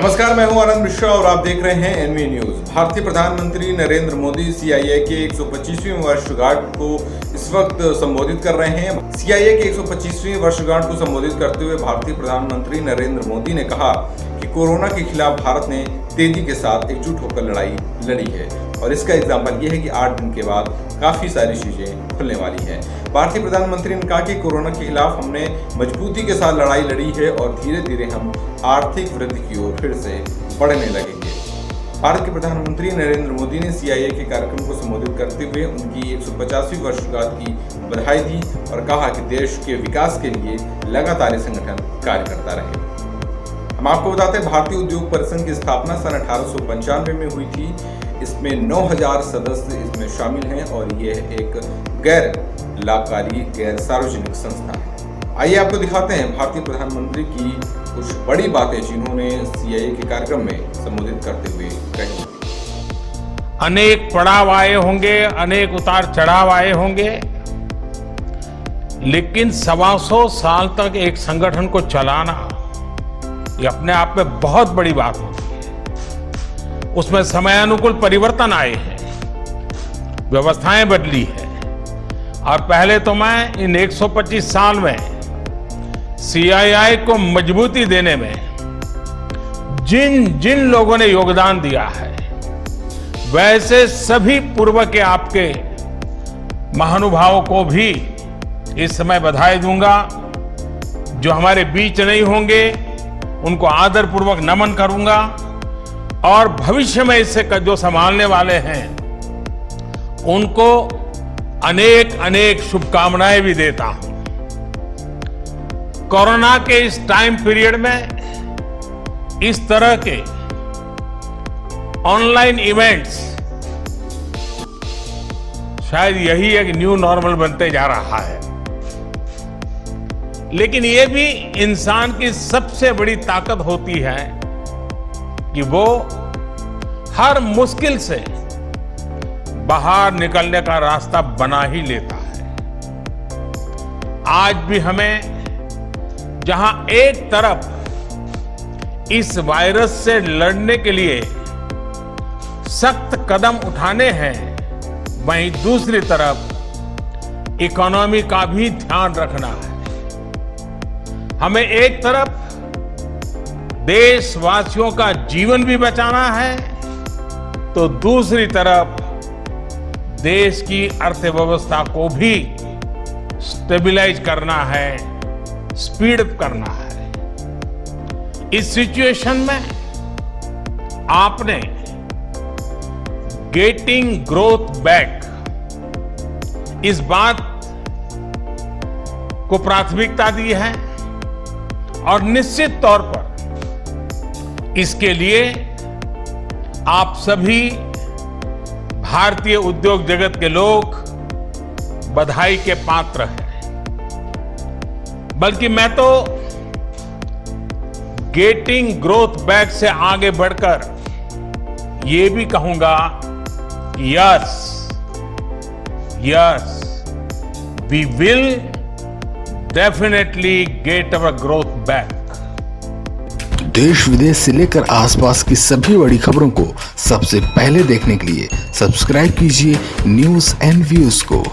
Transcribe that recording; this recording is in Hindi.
नमस्कार, मैं हूं आनंद मिश्रा और आप देख रहे हैं एनवी न्यूज। भारतीय प्रधानमंत्री नरेंद्र मोदी सीआईए के 125वीं वर्षगांठ को इस वक्त संबोधित कर रहे हैं। सीआईए के 125वीं वर्षगांठ को संबोधित करते हुए भारतीय प्रधानमंत्री नरेंद्र मोदी ने कहा कि कोरोना के खिलाफ भारत ने तेजी के साथ एकजुट होकर लड़ाई लड़ी है और इसका एग्जाम्पल ये है कि 8 दिन के बाद काफी सारी चीजें खुलने वाली हैं। भारतीय प्रधानमंत्री ने कहा कि कोरोना के खिलाफ हमने मजबूती के साथ लड़ाई लड़ी है और धीरे धीरे हम आर्थिक वृद्धि की ओर फिर से बढ़ने लगेंगे। भारत के प्रधानमंत्री नरेंद्र मोदी ने सीआईए के कार्यक्रम को संबोधित करते हुए उनकी 150वीं वर्षगांठ की बधाई दी और कहा कि देश के विकास के लिए लगातार ये संगठन कार्य करता रहे। हम आपको बताते हैं, भारतीय उद्योग परिसंघ की स्थापना सन 1895 में हुई थी। इसमें 9000 सदस्य इसमें शामिल हैं और ये एक गैर लाभकारी गैर सार्वजनिक संस्था है। आइए आपको दिखाते हैं भारतीय प्रधानमंत्री की कुछ बड़ी बातें जिन्होंने सीआईए के कार्यक्रम में संबोधित करते हुए कही। अनेक पड़ाव आए होंगे, अनेक उतार चढ़ाव आए होंगे, लेकिन 125 साल तक एक संगठन को चलाना ये अपने आप में बहुत बड़ी बात होती है। उसमें समयानुकूल परिवर्तन आए हैं, व्यवस्थाएं बदली है और पहले तो मैं इन 125 साल में सीआईआई को मजबूती देने में जिन जिन लोगों ने योगदान दिया है वैसे सभी पूर्व के आपके महानुभावों को भी इस समय बधाई दूंगा। जो हमारे बीच नहीं होंगे उनको आदरपूर्वक नमन करूंगा और भविष्य में इससे जो संभालने वाले हैं उनको अनेक अनेक शुभकामनाएं भी देता हूं। कोरोना के इस टाइम पीरियड में इस तरह के ऑनलाइन इवेंट्स शायद यही एक न्यू नॉर्मल बनते जा रहा है, लेकिन ये भी इंसान की सबसे बड़ी ताकत होती है कि वो हर मुश्किल से बाहर निकलने का रास्ता बना ही लेता है। आज भी हमें जहां एक तरफ इस वायरस से लड़ने के लिए सख्त कदम उठाने हैं, वहीं दूसरी तरफ इकोनॉमी का भी ध्यान रखना है। हमें एक तरफ देशवासियों का जीवन भी बचाना है तो दूसरी तरफ देश की अर्थव्यवस्था को भी स्टेबलाइज करना है, स्पीड अप करना है। इस सिचुएशन में आपने गेटिंग ग्रोथ बैक इस बात को प्राथमिकता दी है और निश्चित तौर पर इसके लिए आप सभी भारतीय उद्योग जगत के लोग बधाई के पात्र हैं। बल्कि मैं तो गेटिंग ग्रोथ बैक से आगे बढ़कर ये भी कहूंगा, yes we will definitely get our growth back. देश विदेश से लेकर आसपास की सभी बड़ी खबरों को सबसे पहले देखने के लिए सब्सक्राइब कीजिए न्यूज़ एंड व्यूज़ को।